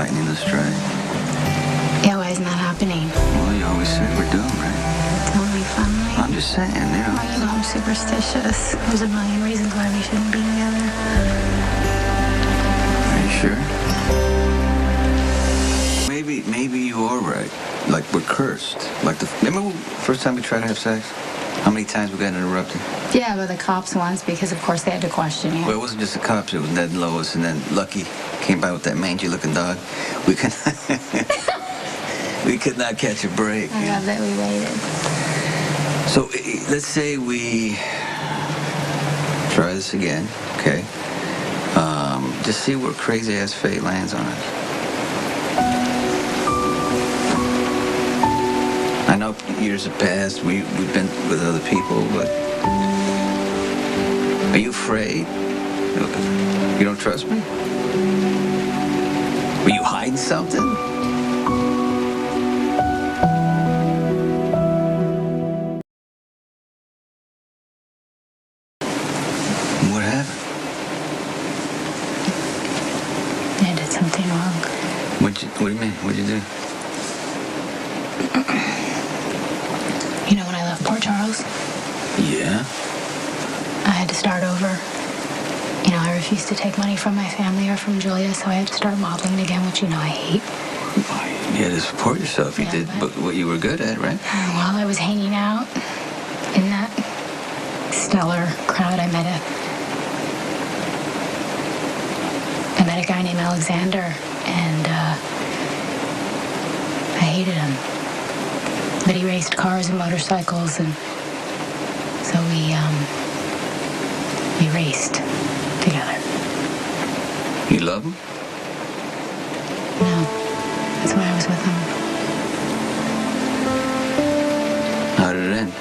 lightning in the strike. Yeah, why isn't that happening? Well, you always say we're doomed, right? Don't we finally? I'm just saying, you know. Well, you know I'm superstitious. There's a million reasons why we shouldn't be together. Are you sure? Maybe you are right. Like we're cursed. Remember the first time we tried to have sex? How many times we got interrupted? Yeah, but the cops once, because of course they had to question you. Well, it wasn't just the cops. It was Ned and Lois, and then Lucky came by with that mangy-looking dog. We could we could not catch a break. I love that we waited. So let's say we try this again, okay? Just see where crazy-ass fate lands on us. I know years have passed. We've been with other people, but are you afraid? You don't trust me? Were you hiding something? What happened? I did something wrong. What do you mean? What'd you do? You know when I left Port Charles? Yeah? I had to start over. You know, I refused to take money from my family or from Julia, so I had to start modeling again, which you know I hate. You had to support yourself. You did what you were good at, right? While I was hanging out in that stellar crowd, I met a guy named Alexsander, and I hated him. But he raced cars and motorcycles, and so we raced together. You love him? No, that's why I was with him. How did it end?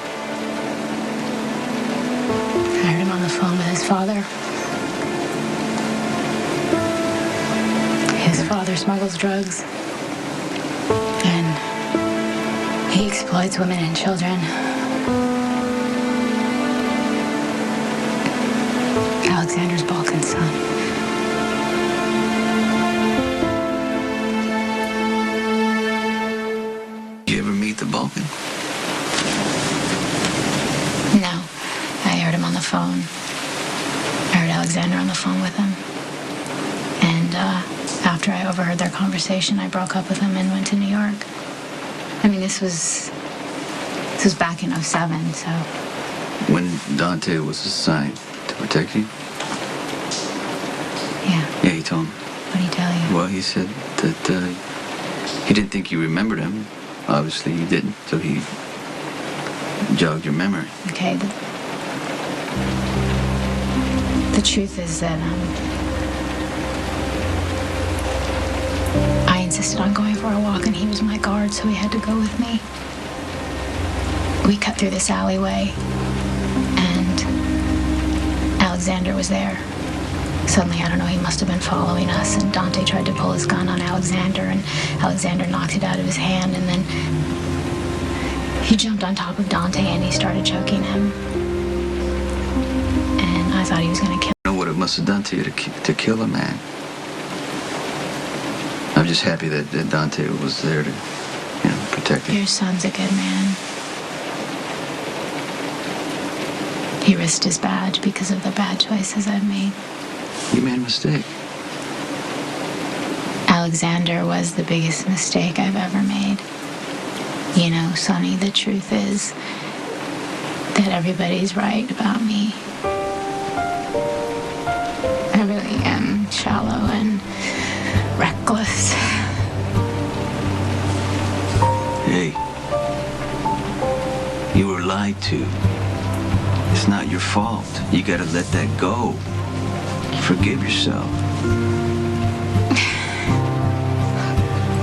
I heard him on the phone with his father. His father smuggles drugs, and he exploits women and children. Alexsander's Balkans' son. Did you ever meet the Balkan? No, I heard him on the phone. I heard Alexsander on the phone with him. And after I overheard their conversation, I broke up with him and went to New York. I mean, this was back in '07, so. When Dante was assigned to protect you? Yeah. Yeah, he told me. What did he tell you? Well, he said that he didn't think you remembered him. Obviously, you didn't, so he jogged your memory. Okay. The truth is that I insisted on going for a walk, and he was my guard, so he had to go with me. We cut through this alleyway, and Alexsander was there. Suddenly, I don't know, he must have been following us, and Dante tried to pull his gun on Alexsander, and Alexsander knocked it out of his hand, and then he jumped on top of Dante, and he started choking him. And I thought he was going to kill him. I know what it must have done to you to kill a man. I'm just happy that Dante was there to, protect you. Your son's a good man. He risked his badge because of the bad choices I've made. You made a mistake. Alexsander was the biggest mistake I've ever made. You know, Sonny, the truth is that everybody's right about me. I really am shallow and reckless. Hey, you were lied to. It's not your fault. You gotta let that go. Forgive yourself.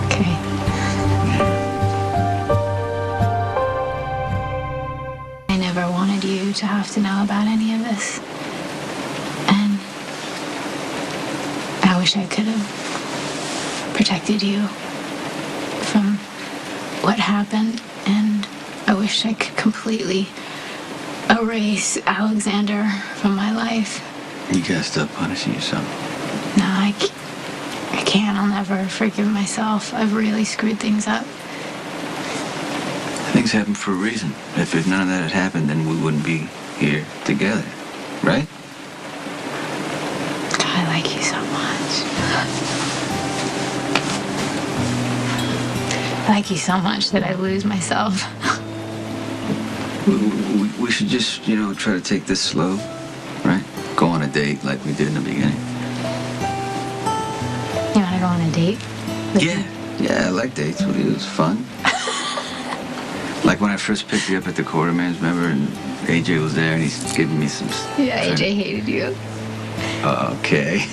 Okay. I never wanted you to have to know about any of this. And I wish I could have protected you from what happened, and I wish I could completely erase Alexsander from my life. You gotta stop punishing yourself. No, I can't. I'll never forgive myself. I've really screwed things up. Things happen for a reason. If none of that had happened, then we wouldn't be here together, right? I like you so much. I like you so much that I lose myself. We should just, try to take this slow, right? Go on a date like we did in the beginning. You want to go on a date? Yeah, I like dates with you. It was fun. Like when I first picked you up at the Quarterman's, remember? And AJ was there and he's giving me some... Yeah, AJ hated you. Okay.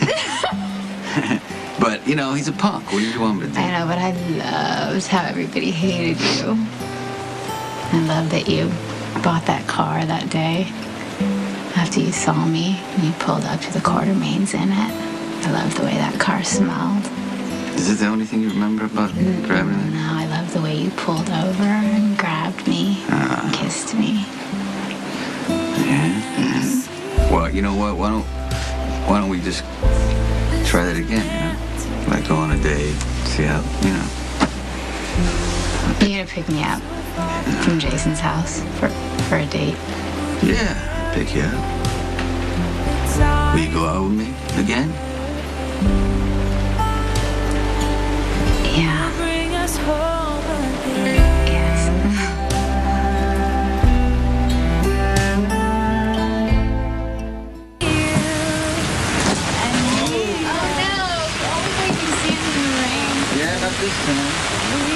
But, he's a punk. What do you want me to do? I know, but I loved how everybody hated you. I love that you bought that car that day. After you saw me, and you pulled up to the Quartermains in it. I loved the way that car smelled. Is it the only thing you remember about grabbing it? No, I love the way you pulled over and grabbed me and kissed me. Yeah. Well, you know what? Why don't we just try that again, Like go on a date, see how, You're gonna pick me up from Jason's house for a date? Yeah, I'll pick you up. Will you go out with me again? Yeah. Yes. Yeah, not this time.